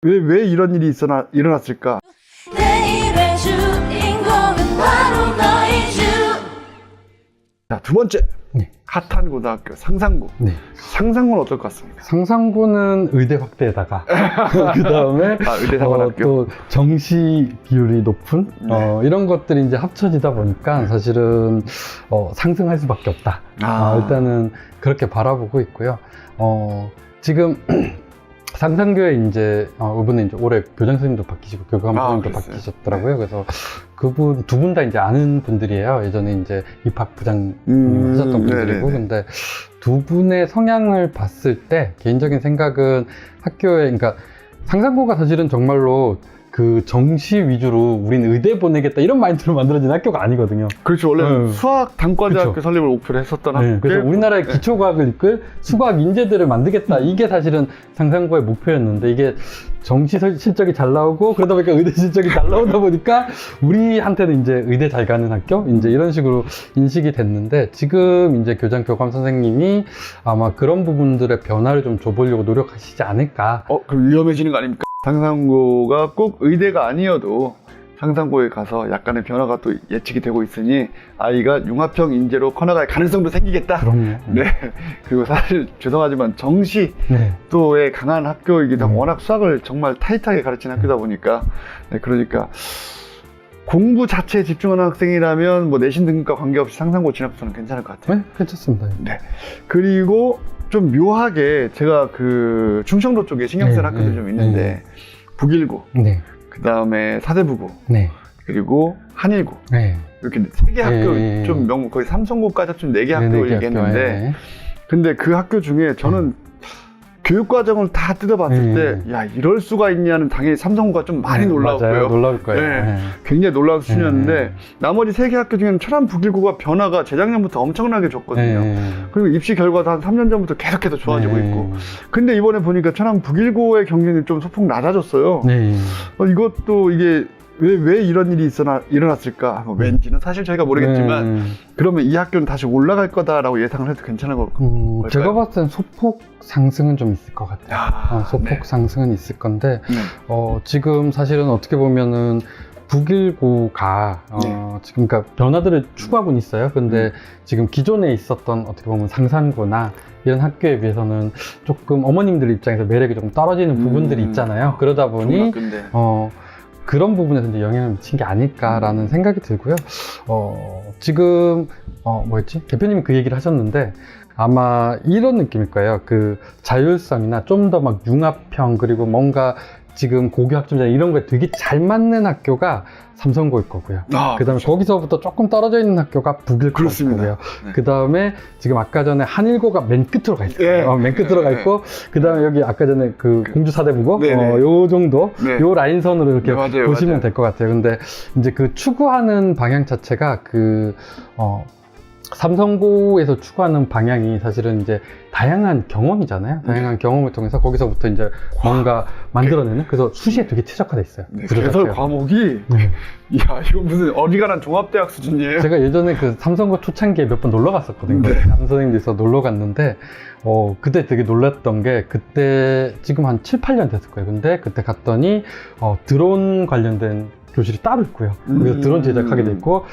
왜 이런 일이 일어났을까? 내일의 주인공은 바로 너이죠. 자, 두 번째. 네. 핫한 고등학교 상상고. 네. 상상고는 어떨 것 같습니까? 상상고는 의대 확대에다가 그 다음에 의대 사관학교. 또 정시 비율이 높은 네. 이런 것들이 이제 합쳐지다 보니까 사실은 상승할 수밖에 없다. 일단은 그렇게 바라보고 있고요. 지금 상상교에 이제 이번에 이제 올해 교장 선생님도 바뀌시고 교감 선생님도 그랬어요? 바뀌셨더라고요. 그래서 그분 두 분 다 이제 아는 분들이에요. 예전에 이제 입학 부장님 하셨던 분들이고, 네네네. 근데 두 분의 성향을 봤을 때 개인적인 생각은 학교에, 그러니까 상상고가 사실은 정말로 그 정시 위주로 우린 의대 보내겠다 이런 마인드로 만들어진 학교가 아니거든요. 그렇죠. 원래 네. 수학 단과대학교 그쵸. 설립을 목표로 했었던 학교. 네, 그래서 우리나라의 기초과학을 이끌 수과학 인재들을 만들겠다. 이게 사실은 상상고의 목표였는데, 이게 정시 실적이 잘 나오고 그러다 보니까 의대 실적이 잘 나오다 보니까 우리한테는 이제 의대 잘 가는 학교 이제 이런 식으로 인식이 됐는데, 지금 이제 교감 선생님이 아마 그런 부분들의 변화를 좀 줘보려고 노력하시지 않을까. 그럼 위험해지는 거 아닙니까? 상상고가 꼭 의대가 아니어도 상상고에 가서 약간의 변화가 또 예측이 되고 있으니 아이가 융합형 인재로 커나갈 가능성도 생기겠다. 그럼요. 네. 그리고 사실 죄송하지만 정시 네. 또에 강한 학교이기도 하고 워낙 수학을 정말 타이트하게 가르치는 학교다 네. 보니까 그러니까 공부 자체에 집중하는 학생이라면 뭐 내신 등급과 관계없이 상상고 진학부터는 괜찮을 것 같아요. 네, 괜찮습니다. 네. 그리고 좀 묘하게 제가 그 충청도 쪽에 신경 쓰는 학교도 좀 있는데 북일고, 네. 그 다음에 사대부고, 네. 그리고 한일고 네. 이렇게 세 개 학교 네. 좀 명문 거의 삼성고까지 좀 네 개 네, 학교를 네 개 얘기했는데 학교, 근데 그 학교 중에 저는 교육 과정을 다 뜯어봤을 때 야 이럴 수가 있냐는 당연히 삼성고가 좀 많이 놀라웠고요. 맞아요. 놀라울 거예요. 네. 네. 굉장히 놀라운 수준이었는데 나머지 세 개 학교 중에는 천안 북일고가 변화가 재작년부터 엄청나게 좋거든요. 네. 그리고 입시 결과도 한 3년 전부터 계속해서 좋아지고 네. 있고. 근데 이번에 보니까 천안 북일고의 경쟁률이 좀 소폭 낮아졌어요. 네. 이것도 이게 왜 이런 일이 일어났을까? 왠지는 사실 저희가 모르겠지만 그러면 이 학교는 다시 올라갈 거다라고 예상을 해도 괜찮은 걸까요? 제가 봤을 땐 소폭 상승은 좀 있을 것 같아요. 소폭 네. 상승은 있을 건데 네. 지금 사실은 어떻게 보면은 북일고가 지금 그러니까 변화들을 추구하고는 있어요. 근데 지금 기존에 있었던 어떻게 보면 상상고나 이런 학교에 비해서는 조금 어머님들 입장에서 매력이 조금 떨어지는 부분들이 있잖아요. 그러다 보니 좋은 학교인데. 그런 부분에서 이제 영향을 미친 게 아닐까라는 생각이 들고요. 지금 뭐였지? 대표님이 그 얘기를 하셨는데 아마 이런 느낌일 거예요. 그 자율성이나 좀 더 막 융합형, 그리고 뭔가 지금 고교학점자 이런 거에 되게 잘 맞는 학교가 삼성고일 거고요. 그 다음에 그렇죠. 거기서부터 조금 떨어져 있는 학교가 북일고일 그렇습니다. 거고요. 네. 그 다음에 지금 아까 전에 한일고가 맨 끝으로 가 있어요. 예. 맨 끝으로 가 있고, 그 다음에 여기 아까 전에 그 공주 사대부고, 네네. 요 정도, 네. 요 라인선으로 이렇게 네, 맞아요, 보시면 맞아요. 될 것 같아요. 근데 이제 그 추구하는 방향 자체가 삼성고에서 추구하는 방향이 사실은 이제 다양한 경험이잖아요. 다양한 경험을 통해서 거기서부터 이제 뭔가 만들어내는, 그래서 수시에 되게 최적화돼 있어요. 네, 구조 개설 자체가. 과목이 네. 이야 이거 무슨 어지간한 종합대학 수준이에요. 제가 예전에 그 삼성고 초창기에 몇 번 놀러 갔었거든요. 네. 남 선생님들서 놀러 갔는데, 그때 되게 놀랐던 게, 그때 지금 한 7, 8년 됐을 거예요. 근데 그때 갔더니, 드론 관련된 교실이 따로 있고요. 거기서 드론 제작하게 돼 있고,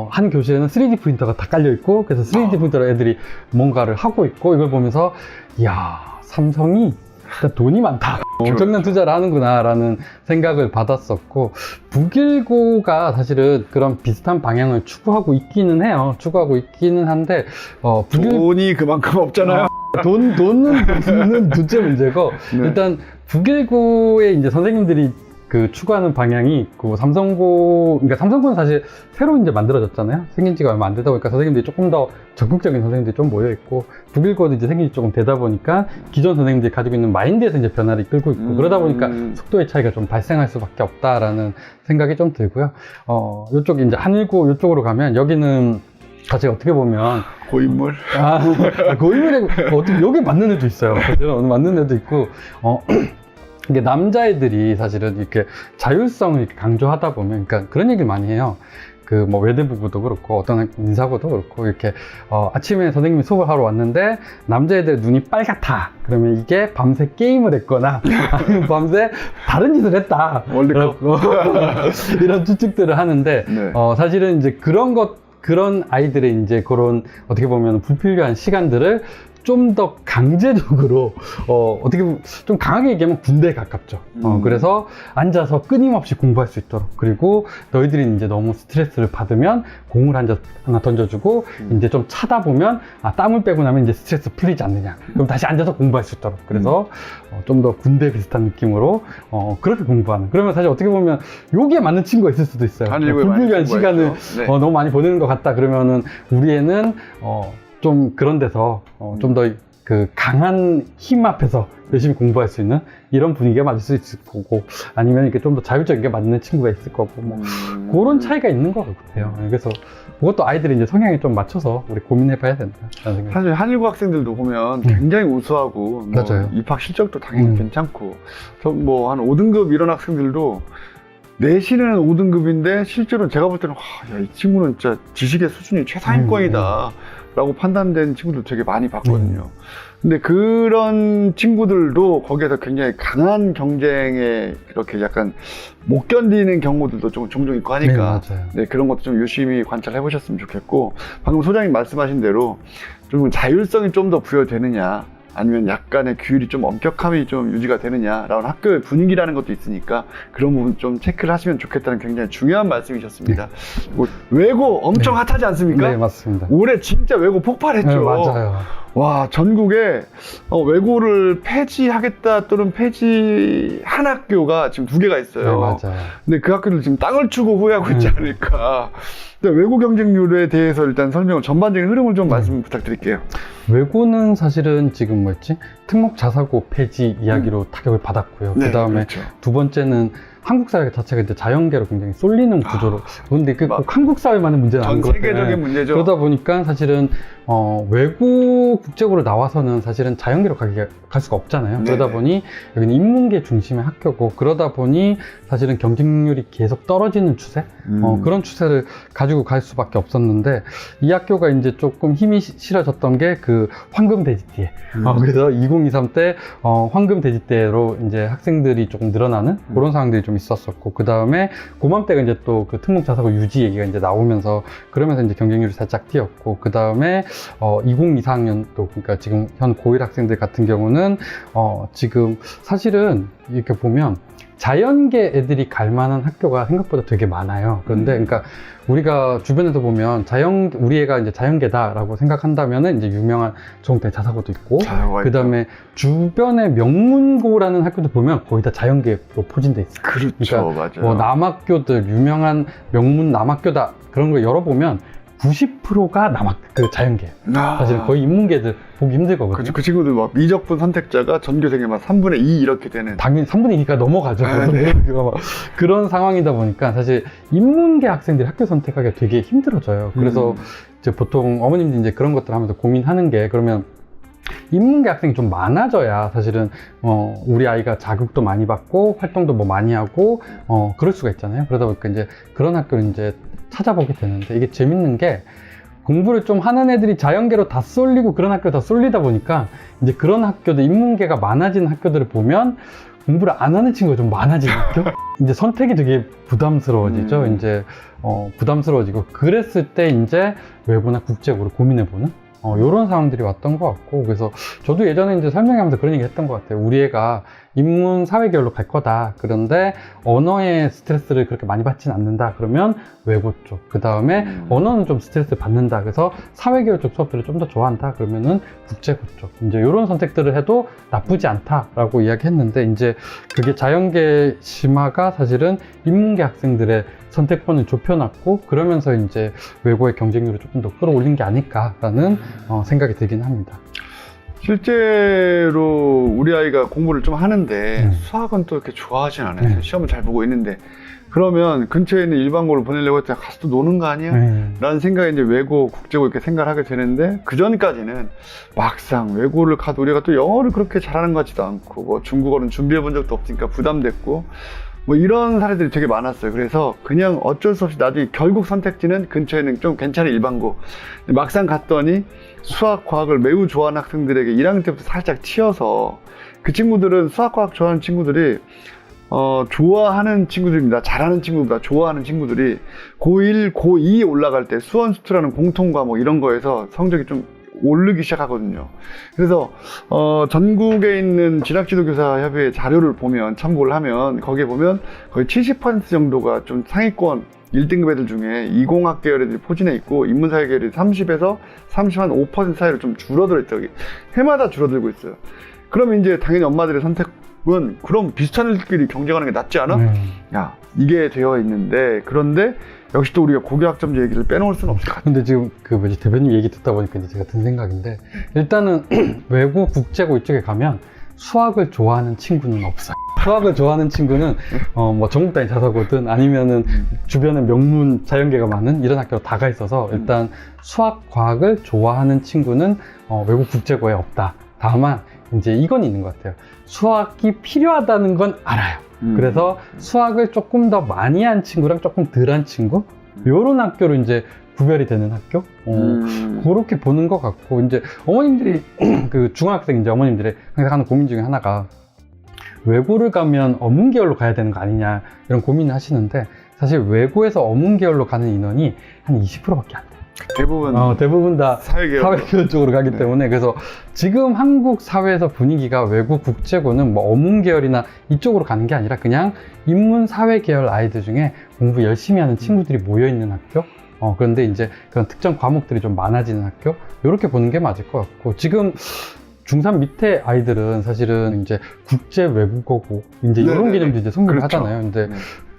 한 교실에는 3D 프린터가 다 깔려 있고, 그래서 3D 프린터로 애들이 뭔가를 하고 있고, 이걸 보면서, 이야, 삼성이 진짜 돈이 많다. 엄청난 투자를 하는구나 라는 생각을 받았었고, 북일고가 사실은 그런 비슷한 방향을 추구하고 있기는 해요. 추구하고 있기는 한데, 돈이 그만큼 없잖아요. 돈은 둘째 문제고, 네. 일단 북일고의 이제 선생님들이 그 추구하는 방향이 있고, 그러니까 삼성고는 사실 새로 이제 만들어졌잖아요. 생긴 지가 얼마 안 되다 보니까 선생님들이 조금 더 적극적인 선생님들이 좀 모여있고, 북일고도 이제 생긴 지 조금 되다 보니까 기존 선생님들이 가지고 있는 마인드에서 이제 변화를 이끌고 있고, 그러다 보니까 속도의 차이가 좀 발생할 수밖에 없다라는 생각이 좀 들고요. 요쪽 이제 한일고 요쪽으로 가면 여기는 사실 어떻게 보면 고인물. 고인물에 어떻게 여기 맞는 애도 있어요. 사실은 맞는 애도 있고, 이게 남자애들이 사실은 이렇게 자율성을 이렇게 강조하다 보면, 그러니까 그런 얘기를 많이 해요. 그 뭐 외대부고도 그렇고 어떤 인사고도 그렇고 이렇게 아침에 선생님이 수업을 하러 왔는데 남자애들 눈이 빨갛다 그러면 이게 밤새 게임을 했거나 아니면 밤새 다른 짓을 했다 월드컵. 이런 추측들을 하는데 네. 사실은 이제 그런 아이들의 이제 그런 어떻게 보면 불필요한 시간들을 좀 더 강제적으로 어떻게 보면 좀 강하게 얘기하면 군대에 가깝죠. 그래서 앉아서 끊임없이 공부할 수 있도록, 그리고 너희들이 이제 너무 스트레스를 받으면 공을 하나 던져주고 이제 좀 차다 보면 땀을 빼고 나면 이제 스트레스 풀리지 않느냐, 그럼 다시 앉아서 공부할 수 있도록, 그래서 좀 더 군대 비슷한 느낌으로 그렇게 공부하는. 그러면 사실 어떻게 보면 여기에 맞는 친구가 있을 수도 있어요. 한일고에 불필요한 많은 친구가 시간을 있죠. 네. 너무 많이 보내는 것 같다 그러면은 우리 애는 좀 그런 데서 좀 더 그 강한 힘 앞에서 열심히 공부할 수 있는 이런 분위기가 맞을 수 있을 거고, 아니면 이렇게 좀 더 자율적인 게 맞는 친구가 있을 거고, 뭐 그런 차이가 있는 것 같아요. 그래서 그것도 아이들이 이제 성향에 좀 맞춰서 우리 고민해봐야 된다. 사실 한일고 학생들도 보면 굉장히 우수하고 뭐 맞아요. 입학 실적도 당연히 괜찮고, 뭐 한 5등급 이런 학생들도 내신은 5등급인데 실제로 제가 볼 때는 이 친구는 진짜 지식의 수준이 최상위권이다 라고 판단된 친구들 되게 많이 봤거든요. 근데 그런 친구들도 거기에서 굉장히 강한 경쟁에 이렇게 약간 못 견디는 경우들도 좀 종종 있고 하니까 네, 그런 것도 좀 유심히 관찰해 보셨으면 좋겠고, 방금 소장님 말씀하신 대로 좀 자율성이 좀 더 부여되느냐 아니면 약간의 규율이 좀 엄격함이 좀 유지가 되느냐라는 학교의 분위기라는 것도 있으니까 그런 부분 좀 체크를 하시면 좋겠다는 굉장히 중요한 말씀이셨습니다. 외고 엄청 핫하지 않습니까? 네, 맞습니다. 올해 진짜 외고 폭발했죠. 네, 맞아요. 와, 전국에 외고를 폐지하겠다 또는 폐지한 학교가 지금 2개가 있어요. 네, 맞아요. 근데 그 학교들 지금 땅을 추고 후회하고 있지 않을까. 근데 외고 경쟁률에 대해서 일단 설명을, 전반적인 흐름을 좀 말씀 부탁드릴게요. 외고는 사실은 지금 뭐였지? 특목 자사고 폐지 이야기로 타격을 받았고요. 네, 그 다음에 그렇죠. 두 번째는 한국 사회 자체가 이제 자연계로 굉장히 쏠리는 구조로. 근데 그 꼭 한국 사회만의 문제는 아닌 것 전 같아요. 세계적인 문제죠. 그러다 보니까 사실은 외고 국제고로 나와서는 사실은 자연계로 갈 수가 없잖아요. 그러다 네네. 보니 여기는 인문계 중심의 학교고, 그러다 보니 사실은 경쟁률이 계속 떨어지는 추세, 그런 추세를 가지고 갈 수밖에 없었는데, 이 학교가 이제 조금 힘이 실어졌던 게 그 황금 대지띠에. 그래서 2023 때 황금 대지띠로 이제 학생들이 조금 늘어나는 그런 상황들이 좀 있었었고, 그 다음에 고맘때가 이제 또 그 특목 자사고 유지 얘기가 이제 나오면서, 그러면서 이제 경쟁률이 살짝 뛰었고, 그 다음에 2024학년도, 그러니까 지금 현 고1 학생들 같은 경우는 지금 사실은 이렇게 보면 자연계 애들이 갈 만한 학교가 생각보다 되게 많아요. 그런데 그러니까 우리가 주변에서 보면 우리 애가 이제 자연계다라고 생각한다면은 이제 유명한 정대 자사고도 있고, 그 다음에 주변에 명문고라는 학교도 보면 거의 다 자연계로 포진돼 있어요. 그렇죠. 그러니까 맞아요. 뭐 남학교들, 유명한 명문 남학교다 그런 거 열어보면 90%가 자연계예요. 사실 거의 인문계들 보기 힘들거든요. 그렇죠. 그 친구들 막 미적분 선택자가 전교생의 막 3분의 2 이렇게 되는. 당연히 3분의 2가 넘어가죠. 네. 그런 상황이다 보니까 사실 인문계 학생들이 학교 선택하기가 되게 힘들어져요. 그래서 이제 보통 어머님들이 이제 그런 것들 하면서 고민하는 게, 그러면 인문계 학생이 좀 많아져야 사실은 우리 아이가 자극도 많이 받고 활동도 뭐 많이 하고 그럴 수가 있잖아요. 그러다 보니까 이제 그런 학교를 이제 찾아보게 되는데, 이게 재밌는 게 공부를 좀 하는 애들이 자연계로 다 쏠리고 그런 학교 다 쏠리다 보니까 이제 그런 학교들, 인문계가 많아진 학교들을 보면 공부를 안 하는 친구가 좀 많아지는 학교? 이제 선택이 되게 부담스러워지죠. 이제 부담스러워지고, 그랬을 때 이제 외고나 국제고를 고민해보는 이런 상황들이 왔던 것 같고, 그래서 저도 예전에 이제 설명하면서 그런 얘기 했던 것 같아요. 우리 애가 인문 사회계열로 갈 거다. 그런데 언어의 스트레스를 그렇게 많이 받진 않는다. 그러면 외고 쪽. 그 다음에 언어는 좀 스트레스 받는다. 그래서 사회계열 쪽 수업들을 좀 더 좋아한다. 그러면은 국제고 쪽. 이제 이런 선택들을 해도 나쁘지 않다라고 이야기했는데, 이제 그게 자연계 심화가 사실은 인문계 학생들의 선택권을 좁혀놨고, 그러면서 이제 외고의 경쟁률을 조금 더 끌어올린 게 아닐까라는 생각이 들긴 합니다. 실제로 우리 아이가 공부를 좀 하는데 수학은 또 이렇게 좋아하진 않아요. 시험을 잘 보고 있는데, 그러면 근처에 있는 일반고를 보내려고 했더니 가서 또 노는 거 아니야? 라는 생각에 이제 외고, 국제고 이렇게 생각을 하게 되는데, 그 전까지는 막상 외고를 가도 우리가 또 영어를 그렇게 잘하는 것 같지도 않고, 뭐 중국어는 준비해 본 적도 없으니까 부담됐고, 뭐 이런 사례들이 되게 많았어요. 그래서 그냥 어쩔 수 없이 나중에 결국 선택지는 근처에는 좀 괜찮은 일반고. 막상 갔더니 수학, 과학을 매우 좋아하는 학생들에게 1학년 때부터 살짝 튀어서 그 친구들은 수학, 과학 좋아하는 친구들이 좋아하는 친구들입니다. 잘하는 친구보다 좋아하는 친구들이 고1, 고2 올라갈 때 수원수투라는 공통 과목 이런 거에서 성적이 좀 오르기 시작하거든요. 그래서 전국에 있는 진학지도교사협의회 자료를 보면, 참고를 하면 거기에 보면 거의 70% 정도가 좀 상위권 1등급 애들 중에 이공학 계열 애들이 포진해 있고 인문사회 계열이 30에서 35% 사이로 좀 줄어들어 있다고, 해마다 줄어들고 있어요. 그러면 이제 당연히 엄마들의 선택은 그럼 비슷한 애들끼리 경쟁하는 게 낫지 않아? 야, 이게 되어 있는데, 그런데 역시 또 우리가 고교학점제 얘기를 빼놓을 수는 없을 것 같아요. 근데 지금 대표님 얘기 듣다 보니까 이제 제가 든 생각인데, 일단은 외고, 국제고 이쪽에 가면 수학을 좋아하는 친구는 없어요. 수학을 좋아하는 친구는 뭐 전국 단위 자사고든 아니면은 주변에 명문 자연계가 많은 이런 학교로 다 가 있어서 일단 수학, 과학을 좋아하는 친구는 외국 국제고에 없다. 다만 이제 이건 있는 것 같아요. 수학이 필요하다는 건 알아요. 그래서 수학을 조금 더 많이 한 친구랑 조금 덜 한 친구, 요런 학교로 이제 구별이 되는 학교? 그렇게 보는 것 같고, 이제 어머님들이, 그 중학생 이제 어머님들이 항상 하는 고민 중에 하나가 외고를 가면 어문 계열로 가야 되는 거 아니냐, 이런 고민을 하시는데, 사실 외고에서 어문 계열로 가는 인원이 한 20%밖에 안 돼요. 대부분 다 사회계열 쪽으로 가기 때문에. 그래서 지금 한국 사회에서 분위기가 외국 국제고는 뭐 어문 계열이나 이쪽으로 가는 게 아니라 그냥 인문 사회 계열 아이들 중에 공부 열심히 하는 친구들이 모여 있는 학교. 그런데 이제 그런 특정 과목들이 좀 많아지는 학교, 이렇게 보는 게 맞을 것 같고, 지금 중3 밑에 아이들은 사실은 이제 국제 외국어고 이제 이런 개념도 이제 성립을 그렇죠. 하잖아요. 근데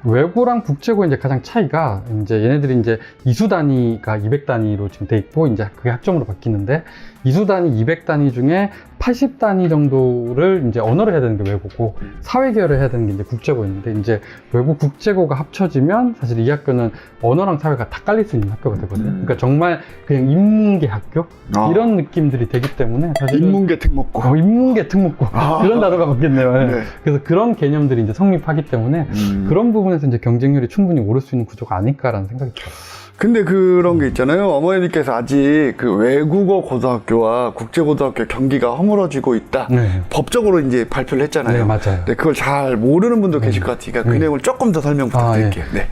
외고랑 국제고 이제 가장 차이가, 이제 얘네들이 이제 이수 단위가 200 단위로 지금 돼 있고, 이제 그게 학점으로 바뀌는데, 이수 단위 200 단위 중에 80 단위 정도를 이제 언어를 해야 되는 게 외고고, 사회 계열을 해야 되는 게 이제 국제고인데, 이제 외고 국제고가 합쳐지면 사실 이 학교는 언어랑 사회가 다 깔릴 수 있는 학교가 되거든요. 그러니까 정말 그냥 인문계 학교 이런 느낌들이 되기 때문에, 사실은 인문계 특목고, 인문계 특목고 이런 단어가 맞겠네요. 네. 그래서 그런 개념들이 이제 성립하기 때문에 그런 부분에서 이제 경쟁률이 충분히 오를 수 있는 구조가 아닐까라는 생각이 들어요. 근데 그런 게 있잖아요. 어머니께서 아직 그 외국어 고등학교와 국제고등학교 경기가 허물어지고 있다. 네. 법적으로 이제 발표를 했잖아요. 네, 맞아요. 네, 그걸 잘 모르는 분도 계실 것 같으니까 그 내용을 조금 더 설명 부탁드릴게요. 예. 네.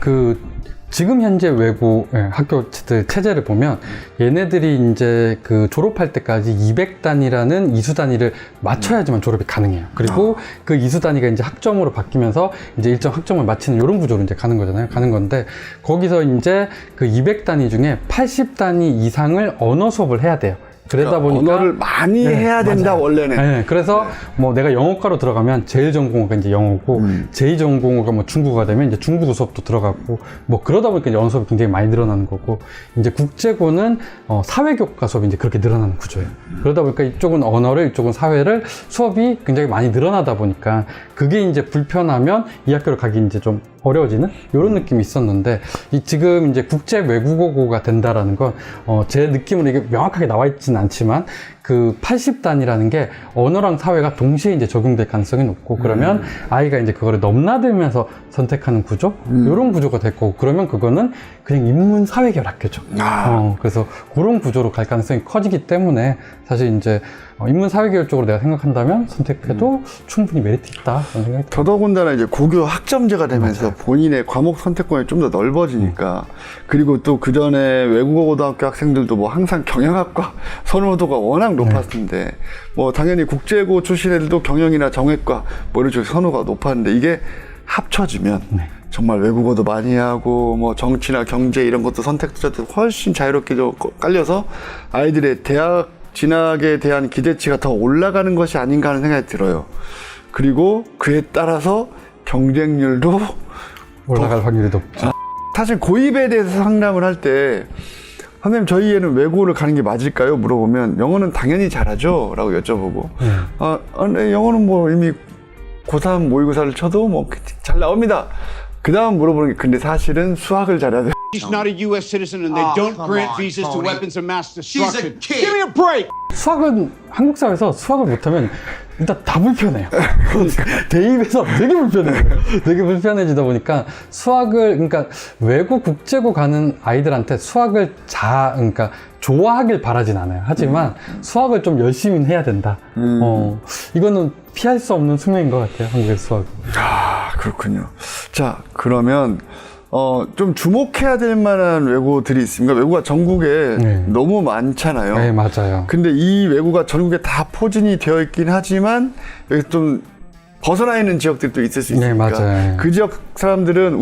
지금 현재 외고 학교 체제를 보면 얘네들이 이제 그 졸업할 때까지 200단위라는 이수 단위를 맞춰야지만 졸업이 가능해요. 그리고 그 이수 단위가 이제 학점으로 바뀌면서 이제 일정 학점을 마치는 이런 구조로 이제 가는 거잖아요. 가는 건데, 거기서 이제 그 200단위 중에 80단위 이상을 언어 수업을 해야 돼요. 그러다 보니까 언어를 많이 해야 된다, 맞아요. 원래는. 네, 그래서 뭐 내가 영어과로 들어가면 제일 전공어가 이제 영어고, 제2 전공어가 뭐 중국어가 되면 이제 중국어 수업도 들어가고, 뭐 그러다 보니까 이제 언어 수업이 굉장히 많이 늘어나는 거고, 이제 국제고는 사회교과 수업이 이제 그렇게 늘어나는 구조예요. 그러다 보니까 이쪽은 언어를, 이쪽은 사회를 수업이 굉장히 많이 늘어나다 보니까 그게 이제 불편하면 이 학교를 가기 이제 좀 어려워지는 이런 느낌이 있었는데, 지금 이제 국제 외국어고가 된다라는 건 제 느낌으로 이게 명확하게 나와 있지는 않지만 그 80단이라는 게 언어랑 사회가 동시에 이제 적용될 가능성이 높고, 그러면 아이가 이제 그거를 넘나들면서 선택하는 구조, 이런 구조가 될 거고, 그러면 그거는 그냥 인문 사회 계열 학교죠. 그래서 그런 구조로 갈 가능성이 커지기 때문에 사실 이제 인문 사회 계열 쪽으로 내가 생각한다면 선택해도 충분히 메리트 있다, 그런 생각이 들어요. 더더군다나 이제 고교 학점제가 되면서 맞아요. 본인의 과목 선택권이 좀 더 넓어지니까, 그리고 또 그 전에 외국어 고등학교 학생들도 뭐 항상 경영학과 선호도가 워낙 높았는데, 뭐 당연히 국제고 출신 애들도 경영이나 정외과 뭐 이런 쪽 선호가 높았는데, 이게 합쳐지면 정말 외국어도 많이 하고 뭐 정치나 경제 이런 것도 선택자도 훨씬 자유롭게 좀 깔려서 아이들의 대학 진학에 대한 기대치가 더 올라가는 것이 아닌가 하는 생각이 들어요. 그리고 그에 따라서 경쟁률도 올라갈 확률이 높죠. 사실 고입에 대해서 상담을 할 때, 선생님 저희 애는 외고를 가는 게 맞을까요? 물어보면 영어는 당연히 잘하죠? 라고 여쭤보고, 네, 영어는 뭐 이미 고3 모의고사를 쳐도 뭐 잘 나옵니다. 그 다음 물어보는 게, 근데 사실은 수학을 잘해야 돼. She's not a U.S. citizen and they don't grant visas to weapons of mass She's destruction. a kid. Give me a break! 수학은 한국 사회에서 수학을 못하면 일단 다 불편해요. 대입에서 되게 불편해요. 되게 불편해지다 보니까 수학을, 그러니까 외고 국제고 가는 아이들한테 수학을 그러니까 좋아하길 바라진 않아요. 하지만 수학을 좀 열심히 해야 된다. 이거는 피할 수 없는 숙명인 것 같아요. 한국의 수학. 아, 그렇군요. 자, 그러면 좀 주목해야 될 만한 외고들이 있습니까? 외고가 전국에 네. 너무 많잖아요. 네, 맞아요. 근데 이 외고가 전국에 다 포진이 되어 있긴 하지만 여기 좀 벗어나 있는 지역들도 있을 수 있으니까 네, 맞아요. 그 지역 사람들은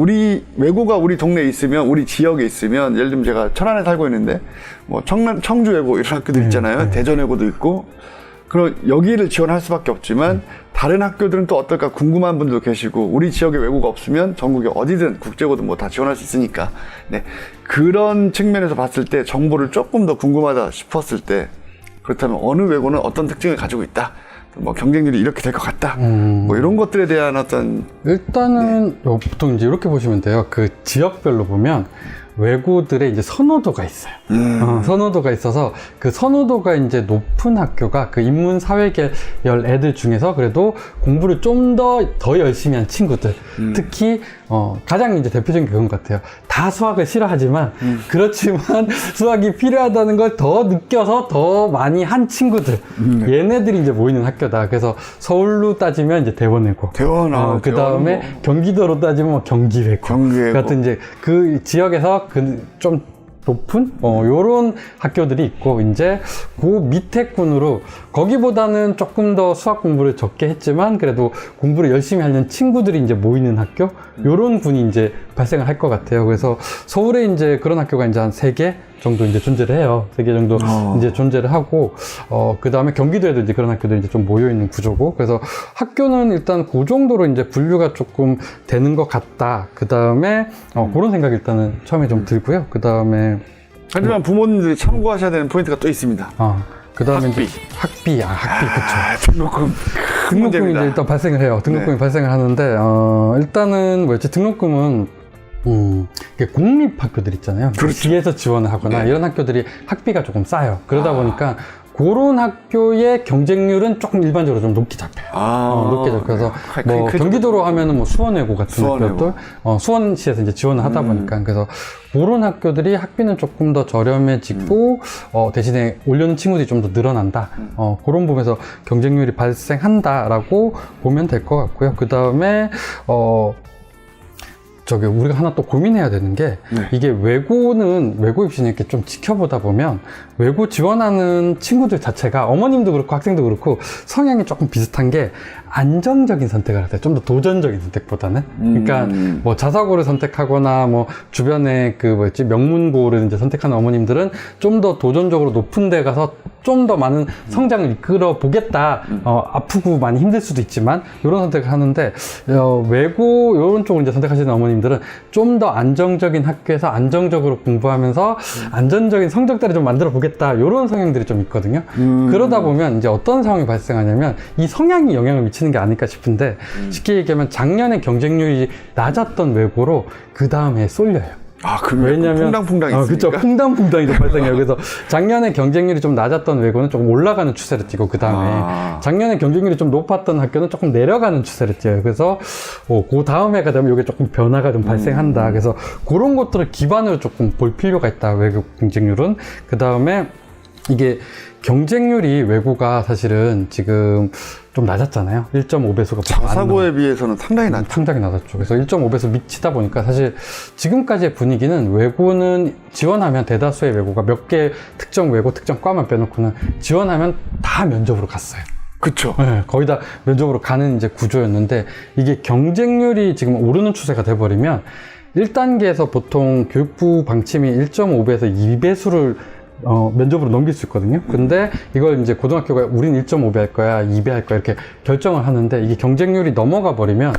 외고가 우리 동네에 있으면, 우리 지역에 있으면, 예를 들면 제가 천안에 살고 있는데 뭐 청주 외고 이런 학교들 있잖아요. 네. 대전 외고도 있고. 그럼 여기를 지원할 수밖에 없지만 다른 학교들은 또 어떨까 궁금한 분들도 계시고, 우리 지역에 외고가 없으면 전국에 어디든 국제고든 뭐 다 지원할 수 있으니까, 네, 그런 측면에서 봤을 때 정보를 조금 더 궁금하다 싶었을 때, 그렇다면 어느 외고는 어떤 특징을 가지고 있다, 뭐 경쟁률이 이렇게 될 것 같다, 뭐 이런 것들에 대한 어떤, 일단은 보통 이제 이렇게 보시면 돼요. 그 지역별로 보면 외고들의 이제 선호도가 있어요. 선호도가 있어서 그 선호도가 이제 높은 학교가 그 인문 사회계열 애들 중에서 그래도 공부를 좀 더 열심히 한 친구들, 특히 가장 이제 대표적인 게 그건 것 같아요. 다 수학을 싫어하지만 그렇지만 수학이 필요하다는 걸 더 느껴서 더 많이 한 친구들, 얘네들이 이제 모이는 학교다. 그래서 서울로 따지면 이제 대원외고, 그 다음에 경기도로 따지면 뭐 경기외고 같은 이제 그 지역에서 그 좀 높은 요런 학교들이 있고, 이제 그 밑에 군으로 거기보다는 조금 더 수학 공부를 적게 했지만 그래도 공부를 열심히 하는 친구들이 이제 모이는 학교, 요런 군이 이제 발생을 할 것 같아요. 그래서 서울에 이제 그런 학교가 이제 한 3개 정도 이제 존재를 해요. 3개 정도 이제 존재를 하고, 그 다음에 경기도에도 이제 그런 학교들이 이제 좀 모여있는 구조고, 그래서 학교는 일단 그 정도로 이제 분류가 조금 되는 것 같다. 그 다음에, 그런 생각이 일단은 처음에 좀 들고요. 그 다음에, 하지만 부모님들이 참고하셔야 되는 포인트가 또 있습니다. 그 다음에 학비. 이제 학비, 그쵸. 등록금. 등록금이 이제 일단 발생을 해요. 등록금이 발생을 하는데, 일단은 뭐였지, 등록금은 이게 공립학교들 있잖아요. 시에서 지원을 하거나 이런 학교들이 학비가 조금 싸요. 그러다 보니까 그런 학교의 경쟁률은 조금 일반적으로 좀 높게 잡혀요. 높게 잡혀서 뭐 경기도로 하면은 뭐 수원외고 같은 학교들, 수원시에서 이제 지원을 하다 보니까, 그래서 그런 학교들이 학비는 조금 더 저렴해지고 대신에 올려는 친구들이 좀 더 늘어난다. 그런 부분에서 경쟁률이 발생한다라고 보면 될 것 같고요. 그 다음에 우리가 하나 또 고민해야 되는 게, 이게 외고 입시는 이렇게 좀 지켜보다 보면 외고 지원하는 친구들 자체가 어머님도 그렇고 학생도 그렇고 성향이 조금 비슷한 게 안정적인 선택을 하세요. 좀 더 도전적인 선택보다는. 그러니까 뭐 자사고를 선택하거나 뭐 주변에 명문고를 이제 선택하는 어머님들은 좀 더 도전적으로 높은 데 가서 좀 더 많은 성장을 이끌어 보겠다. 아프고 많이 힘들 수도 있지만 이런 선택을 하는데, 외고 이런 쪽을 이제 선택하시는 어머님들은 좀 더 안정적인 학교에서 안정적으로 공부하면서 안정적인 성적대를 좀 만들어 보겠다. 이런 성향들이 좀 있거든요. 그러다 보면 이제 어떤 상황이 발생하냐면 이 성향이 영향을 미치는 게 아닐까 싶은데, 쉽게 얘기하면 작년에 경쟁률이 낮았던 외고로 그 다음에 쏠려요. 왜냐면 퐁당퐁당 있으니까. 그렇죠. 퐁당퐁당이 좀 발생해요. 그래서 작년에 경쟁률이 좀 낮았던 외고는 조금 올라가는 추세를 띠고, 그 다음에 작년에 경쟁률이 좀 높았던 학교는 조금 내려가는 추세를 띠어요. 그래서 그 다음 해가 되면 이게 조금 변화가 좀 발생한다. 그래서 그런 것들을 기반으로 조금 볼 필요가 있다. 외고 경쟁률은. 그 다음에 이게 경쟁률이 외고가 사실은 지금 좀 낮았잖아요. 1.5배수가 자사고에 비해서는 상당히 낮죠. 상당히 낮았죠. 그래서 1.5배수 미치다 보니까 사실 지금까지의 분위기는 외고는 지원하면 대다수의 외고가 몇 개 특정 외고 특정 과만 빼놓고는 지원하면 다 면접으로 갔어요. 그쵸. 네, 거의 다 면접으로 가는 이제 구조였는데, 이게 경쟁률이 지금 오르는 추세가 돼버리면 1단계에서 보통 교육부 방침이 1.5배에서 2배수를 면접으로 넘길 수 있거든요. 근데 이걸 이제 고등학교가 우린 1.5배 할 거야, 2배 할 거야 이렇게 결정을 하는데, 이게 경쟁률이 넘어가 버리면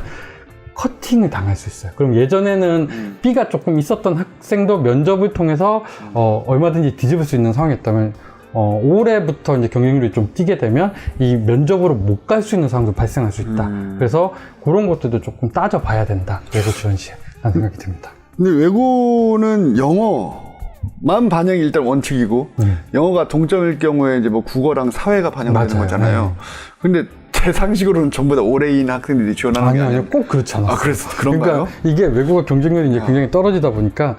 커팅을 당할 수 있어요. 그럼 예전에는 B가 조금 있었던 학생도 면접을 통해서 얼마든지 뒤집을 수 있는 상황이었다면, 올해부터 이제 경쟁률이 좀 뛰게 되면 이 면접으로 못 갈 수 있는 상황도 발생할 수 있다. 그래서 그런 것들도 조금 따져봐야 된다. 외고 지원 시에 라는 생각이 듭니다. 근데 외고는 영어만 반영이 일단 원칙이고, 영어가 동점일 경우에 이제 뭐 국어랑 사회가 반영되는 거잖아요. 근데 제 상식으로는 전부 다 올해인 학생들이 지원하는 게 아니요, 아니에요. 아니요. 꼭 그렇지 않았어요. 아, 그런가요? 그러니까 이게 외국어 경쟁률이 이제 굉장히 떨어지다 보니까,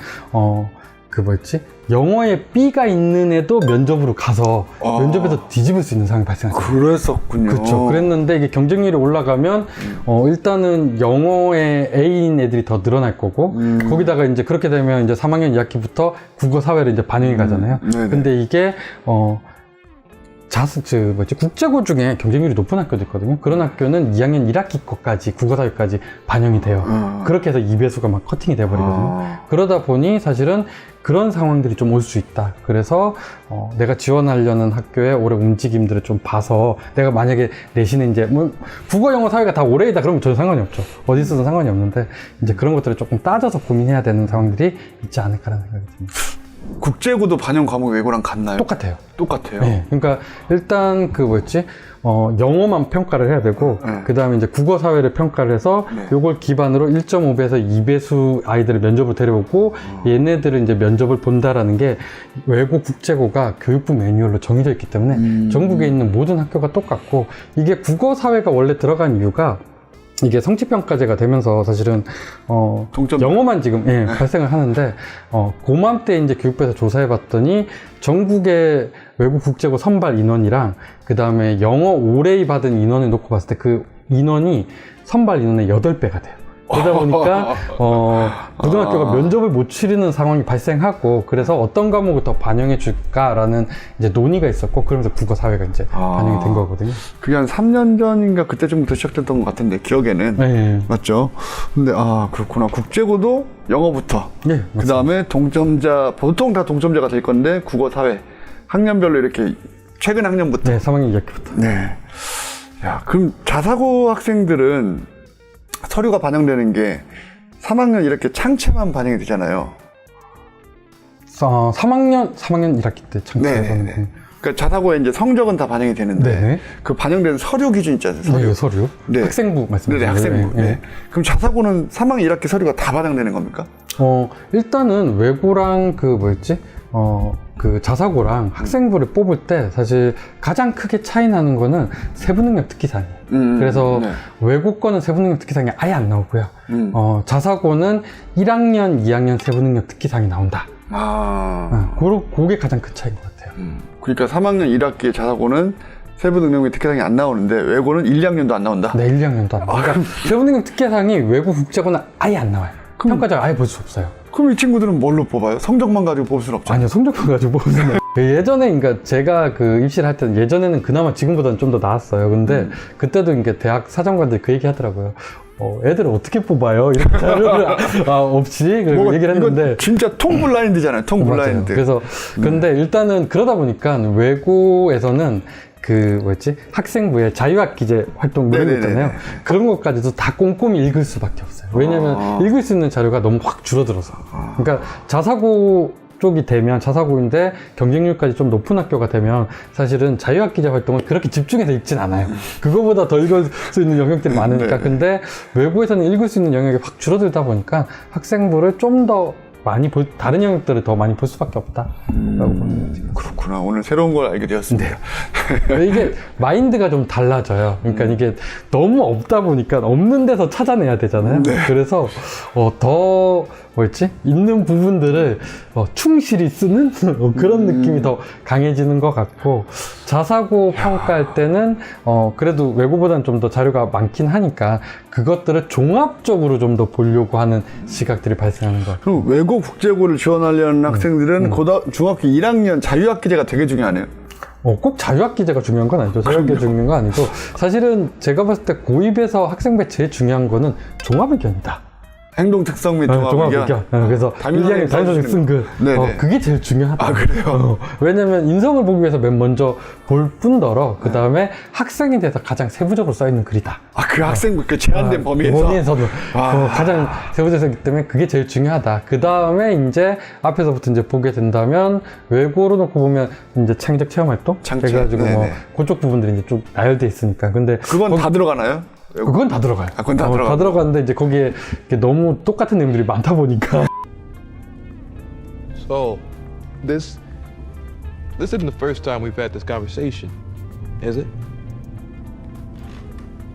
그 뭐였지? 영어에 B가 있는 애도 면접으로 가서 면접에서 뒤집을 수 있는 상황이 발생했어요. 그랬었군요. 그렇죠. 그랬는데 이게 경쟁률이 올라가면 일단은 영어에 A인 애들이 더 늘어날 거고 거기다가 이제 그렇게 되면 이제 3학년 2학기부터 국어 사회로 이제 반영이 가잖아요. 네네. 근데 이게 국제고 중에 경쟁률이 높은 학교도 있거든요. 그런 학교는 2학년 1학기 거까지 국어사회까지 반영이 돼요. 그렇게 해서 2배수가 막 커팅이 돼버리거든요. 그러다 보니 사실은 그런 상황들이 좀 올 수 있다. 그래서 내가 지원하려는 학교의 올해 움직임들을 좀 봐서 내가 만약에 내신에 이제 뭐 국어, 영어, 사회가 다 올해이다 그러면 전혀 상관이 없죠. 어디 있어도 상관이 없는데 이제 그런 것들을 조금 따져서 고민해야 되는 상황들이 있지 않을까라는 생각이 듭니다. 국제고도 반영 과목 외고랑 같나요? 똑같아요. 똑같아요. 네, 그러니까 일단 영어만 평가를 해야 되고 그 다음에 이제 국어 사회를 평가를 해서 요걸 기반으로 1.5배에서 2배수 아이들을 면접을 데려오고 얘네들은 이제 면접을 본다라는 게 외고 국제고가 교육부 매뉴얼로 정해져 있기 때문에 전국에 있는 모든 학교가 똑같고 이게 국어 사회가 원래 들어간 이유가 이게 성취평가제가 되면서 사실은 영어만 지금 발생을 하는데 고맘때 이제 교육부에서 조사해 봤더니 전국의 외국 국제고 선발 인원이랑 그 다음에 영어 올해이 받은 인원을 놓고 봤을 때 그 인원이 선발 인원의 8배가 돼요. 그러다 보니까 고등학교가 면접을 못 치르는 상황이 발생하고 그래서 어떤 과목을 더 반영해 줄까라는 이제 논의가 있었고 그러면서 국어 사회가 이제 반영이 된 거거든요. 그게 한 3년 전인가 그때쯤부터 시작됐던 것 같은데 기억에는 네. 맞죠? 근데 그렇구나. 국제고도 영어부터 네, 그 다음에 동점자 보통 다 동점자가 될 건데 국어 사회 학년별로 이렇게 최근 학년부터 네, 3학년 2학기부터. 네. 야, 그럼 자사고 학생들은 서류가 반영되는 게 3학년 이렇게 창체만 반영이 되잖아요. 3학년 1학기 때 창출하는 거. 그러니까 자사고에 이제 성적은 다 반영이 되는데 네네. 그 반영되는 서류 기준 있잖아요. 서류. 네, 서류. 네. 학생부 말씀하시는 네, 학생부. 네. 그럼 자사고는 3학년 1학기 서류가 다 반영되는 겁니까? 일단은 외고랑 그 자사고랑 학생부를 뽑을 때 사실 가장 크게 차이 나는 거는 세부능력 특기사항이에요. 그래서 외고 거는 세부능력 특기사항이 아예 안 나오고요. 자사고는 1학년, 2학년 세부능력 특기사항이 나온다. 그게 가장 큰 차이인 것 같아요. 그러니까 3학년 1학기의 자사고는 세부능력의 특기사항이 안 나오는데 외고는 1, 2학년도 안 나온다? 네, 1, 2학년도 안 나와요. 그러니까 세부능력 특기사항이 외고 국제고는 아예 안 나와요. 평가자가 아예 볼 수 없어요. 그럼 이 친구들은 뭘로 뽑아요? 성적만 가지고 뽑을 수는 없잖아요. 아니요, 성적만 가지고 뽑으면 예전에, 그러니까 제가 그 입시를 할 때는 예전에는 그나마 지금보다는 좀 더 나았어요. 근데 그때도 이제 대학 사정관들이 그 얘기 하더라고요. 애들을 어떻게 뽑아요? 이런 자료가 없이 얘기를 했는데. 이거 진짜 통블라인드잖아요. 통블라인드. 맞아요. 그래서 근데 일단은 그러다 보니까 외고에서는 학생부의 자유학기제 활동 이런 거 있잖아요. 그런 것까지도 다 꼼꼼히 읽을 수밖에 없어요. 왜냐면 읽을 수 있는 자료가 너무 확 줄어들어서. 그러니까 자사고 쪽이 되면 자사고인데 경쟁률까지 좀 높은 학교가 되면 사실은 자유학기제 활동을 그렇게 집중해서 읽진 않아요. 그거보다 더 읽을 수 있는 영역들이 많으니까. 근데 외고에서는 읽을 수 있는 영역이 확 줄어들다 보니까 학생부를 좀 더 많이 다른 영역들을 더 많이 볼 수밖에 없다라고 보는 거죠. 그렇구나. 오늘 새로운 걸 알게 되었습니다. 이게 마인드가 좀 달라져요. 그러니까 이게 너무 없다 보니까 없는 데서 찾아내야 되잖아요. 그래서 더 있는 부분들을 충실히 쓰는 그런 느낌이 더 강해지는 것 같고 자사고 평가할 때는 그래도 외고보다는 좀 더 자료가 많긴 하니까 그것들을 종합적으로 좀 더 보려고 하는 시각들이 발생하는 것 같아요. 그럼 외고 국제고를 지원하려는 학생들은 중학교 1학년 자유학기제가 되게 중요하네요. 꼭 자유학기제가 중요한 건 아니죠. 자유학기제가 중요한 건 아니고 사실은 제가 봤을 때 고2에서 학생부에 제일 중요한 거는 종합의견이다. 행동 특성 및 종합의견. 그래서 1학년 단위선생 쓴 글. 그게 제일 중요하다. 그래요? 왜냐면 인성을 보기 위해서 맨 먼저 볼 뿐더러 그 다음에 학생에 대해서 가장 세부적으로 써있는 글이다. 그 학생부 그 제한된 범위에서는 가장 세부적이기 때문에 그게 제일 중요하다. 그 다음에 이제 앞에서부터 이제 보게 된다면 외고로 놓고 보면 이제 창의적 체험활동 해가지고 그쪽 부분들이 이제 좀 나열돼 있으니까. 근데 그건 다 들어가나요? 그건 다 들어가요. 그건 다 다 들어가는데 이제 거기에 너무 똑같은 내용들이 많다 보니까. So, this isn't the first time we've had this conversation, is it?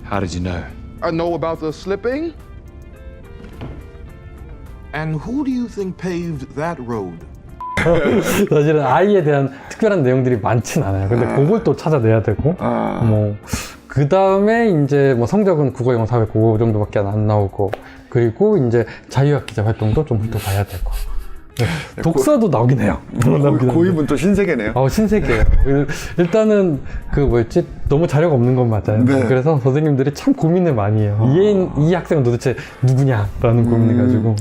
How did you know? I know about the slipping. And who do you think paved that road? 사실은 아이에 대한 특별한 내용들이 많진 않아요. 근데 그걸 또 찾아내야 되고, 그 다음에 이제 뭐 성적은 국어, 영어, 사회 그 정도밖에 안 나오고, 그리고 이제 자유학 기자 활동도 좀 훑어봐야 되고, 네, 독서도 나오긴 해요. 고입은 또 신세계네요. 신세계예요. 일단은 그 뭐였지? 너무 자료가 없는 건 맞아요. 네. 그래서 선생님들이 참 고민을 많이 해요. 이 학생은 도대체 누구냐라는 고민해가지고.